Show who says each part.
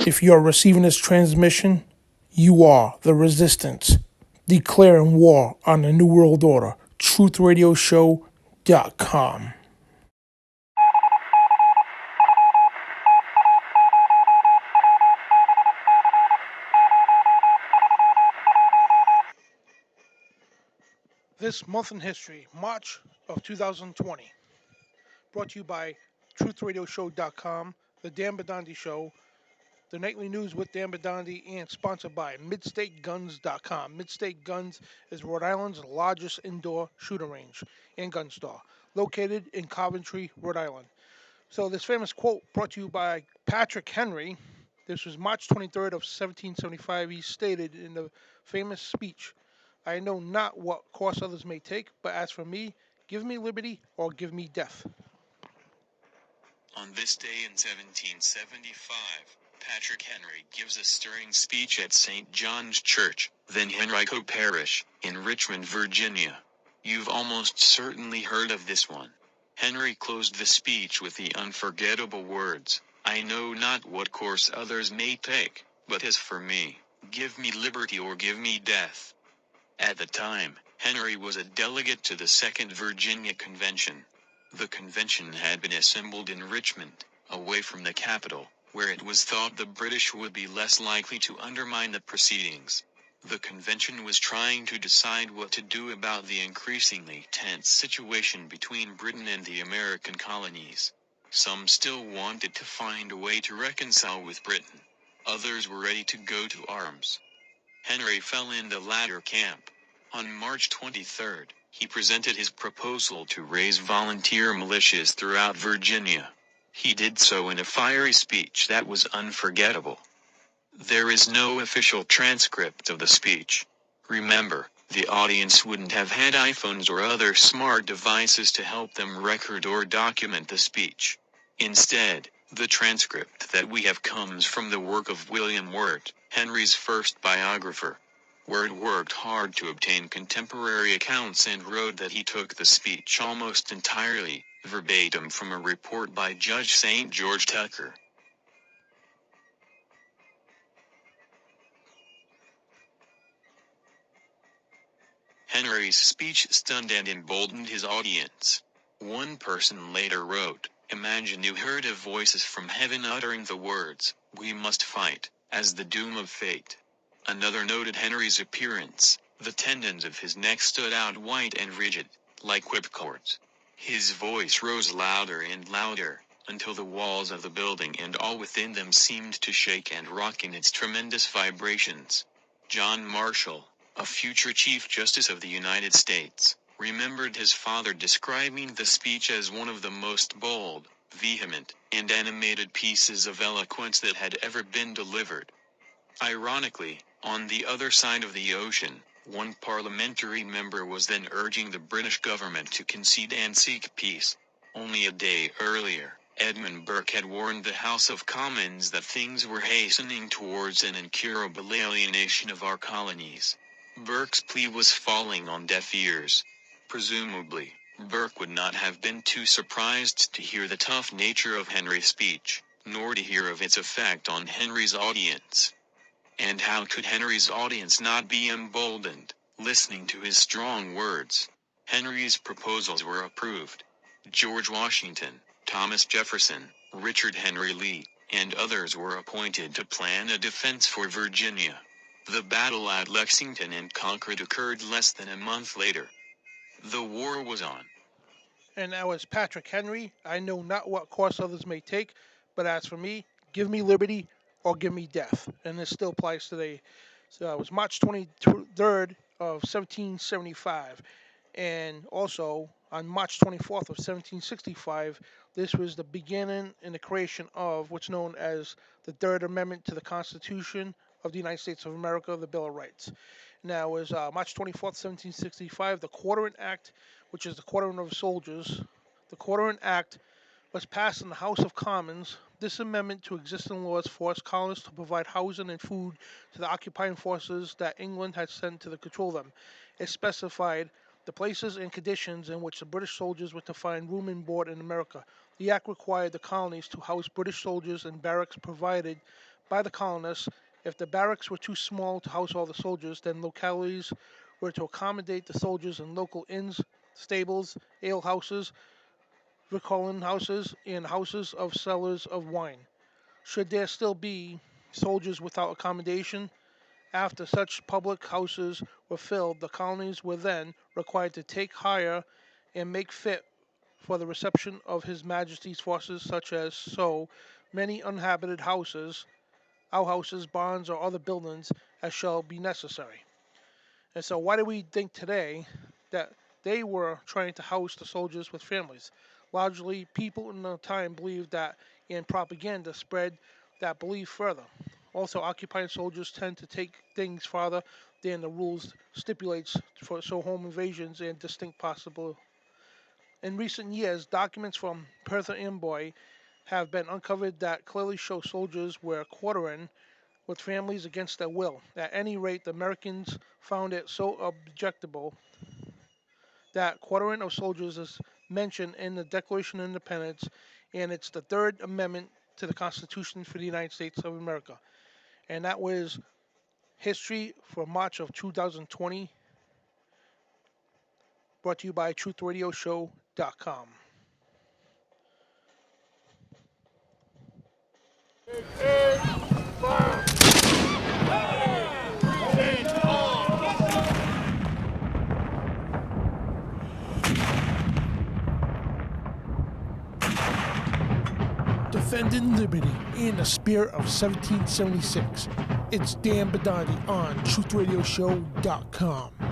Speaker 1: If you are receiving this transmission, you are the resistance, declaring war on the New World Order. TruthRadioShow.com. This month in history, March of 2020. Brought to you by TruthRadioShow.com, The Dan Badandi Show, The Nightly News with Dan Badandi, and sponsored by MidstateGuns.com. Midstate Guns is Rhode Island's largest indoor shooting range and gun store, located in Coventry, Rhode Island. So this famous quote brought to you by Patrick Henry. This was March 23rd of 1775. He stated in the famous speech, "I know not what course others may take, but as for me, give me liberty or give me death."
Speaker 2: On this day in 1775, Patrick Henry gives a stirring speech at St. John's Church, then Henrico Parish, in Richmond, Virginia. You've almost certainly heard of this one. Henry closed the speech with the unforgettable words, "I know not what course others may take, but as for me, give me liberty or give me death." At the time, Henry was a delegate to the Second Virginia Convention. The convention had been assembled in Richmond, away from the capital, where it was thought the British would be less likely to undermine the proceedings. The convention was trying to decide what to do about the increasingly tense situation between Britain and the American colonies. Some still wanted to find a way to reconcile with Britain. Others were ready to go to arms. Henry fell in the latter camp. On March 23, he presented his proposal to raise volunteer militias throughout Virginia. He did so in a fiery speech that was unforgettable. There is no official transcript of the speech. Remember, the audience wouldn't have had iPhones or other smart devices to help them record or document the speech. Instead, the transcript that we have comes from the work of William Wirt, Henry's first biographer. Wirt worked hard to obtain contemporary accounts and wrote that he took the speech almost entirely, verbatim from a report by Judge St. George Tucker. Henry's speech stunned and emboldened his audience. One person later wrote, "Imagine you heard of voices from heaven uttering the words, 'We must fight,' as the doom of fate." Another noted Henry's appearance. The tendons of his neck stood out white and rigid, like whipcords. His voice rose louder and louder, until the walls of the building and all within them seemed to shake and rock in its tremendous vibrations. John Marshall, a future Chief Justice of the United States, remembered his father describing the speech as one of the most bold, vehement, and animated pieces of eloquence that had ever been delivered. Ironically, on the other side of the ocean, one parliamentary member was then urging the British government to concede and seek peace. Only a day earlier, Edmund Burke had warned the House of Commons that things were hastening towards an incurable alienation of our colonies. Burke's plea was falling on deaf ears. Presumably, Burke would not have been too surprised to hear the tough nature of Henry's speech, nor to hear of its effect on Henry's audience. And how could Henry's audience not be emboldened, listening to his strong words? Henry's proposals were approved. George Washington, Thomas Jefferson, Richard Henry Lee, and others were appointed to plan a defense for Virginia. The battle at Lexington and Concord occurred less than a month later. The war was on.
Speaker 1: And that was Patrick Henry. "I know not what course others may take, but as for me, give me liberty or give me death." And this still applies today. So it was March 23rd of 1775. And also on March 24th of 1765, this was the beginning and the creation of what's known as the Third Amendment to the Constitution of the United States of America, the Bill of Rights. Now, it was March 24th, 1765, the Quartering Act, which is the Quartering of Soldiers. The Quartering Act was passed in the House of Commons. This amendment to existing laws forced colonists to provide housing and food to the occupying forces that England had sent to control them. It specified the places and conditions in which the British soldiers were to find room and board in America, The act required the colonies to house British soldiers in barracks provided by the colonists. If the barracks were too small to house all the soldiers, then localities were to accommodate the soldiers in local inns, stables, ale houses, victualling houses, and houses of sellers of wine. Should there still be soldiers without accommodation, after such public houses were filled, the colonies were then required to take hire and make fit for the reception of His Majesty's forces, such as so many uninhabited houses, outhouses, barns, or other buildings as shall be necessary. And so, why do we think today that they were trying to house the soldiers with families? Largely, people in the time believed that, and propaganda spread that belief further. Also, occupying soldiers tend to take things farther than the rules stipulates for so home invasions and distinct possible. In recent years, documents from Perth Amboy have been uncovered that clearly show soldiers were quartering with families against their will. At any rate, the Americans found it so objectionable that quartering of soldiers is mentioned in the Declaration of Independence, and it's the Third Amendment to the Constitution for the United States of America. And that was history for March of 2020, brought to you by TruthRadioShow.com. Defending liberty in the spirit of 1776. It's Dan Badani on TruthRadioShow.com.